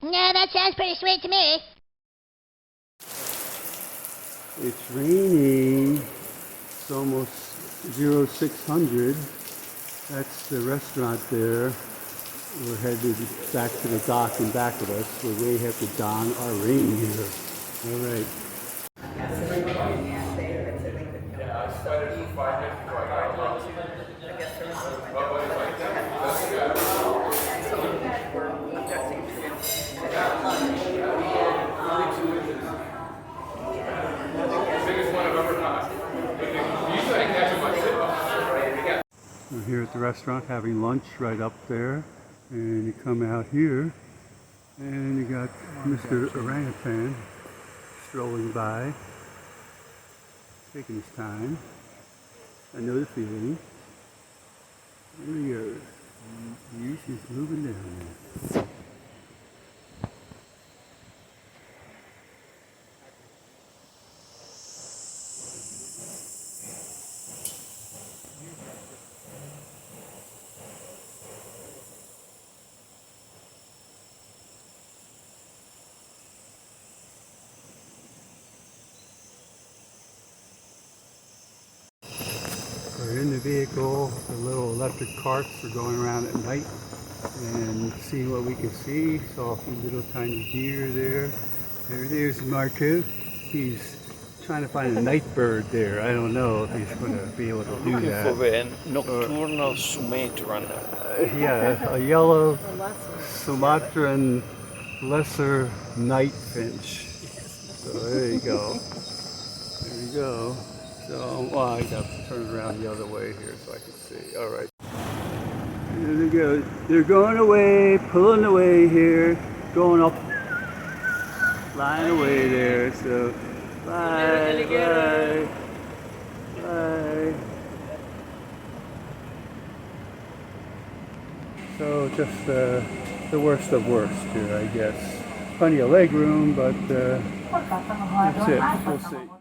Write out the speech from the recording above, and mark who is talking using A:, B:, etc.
A: Yeah, that sounds pretty sweet to me.
B: It's raining. It's almost 0600. That's the restaurant there. We're headed back to the dock in back of us where we have to don our rain gear. All right. We're here at the restaurant having lunch right up there, and you come out here and you got Mr. Orangutan strolling by, taking his time. I know the feeling. There he goes. He's just moving down there. We're in the vehicle. The little electric carts are going around at night and seeing what we can see. Saw a few little tiny deer there. There's Marco. He's trying to find a night bird there. I don't know if he's going to be able to do that.
C: For a nocturnal Sumatran.
B: Yeah, a yellow Sumatran lesser night finch. So there you go. There you go. So, well, I have to turn around the other way here so I can see. All right. There they go. They're going away, pulling away here, going up, flying away there. So, bye, bye, bye. So, just the worst of worst here, I guess. Plenty of leg room, but that's it. We'll see.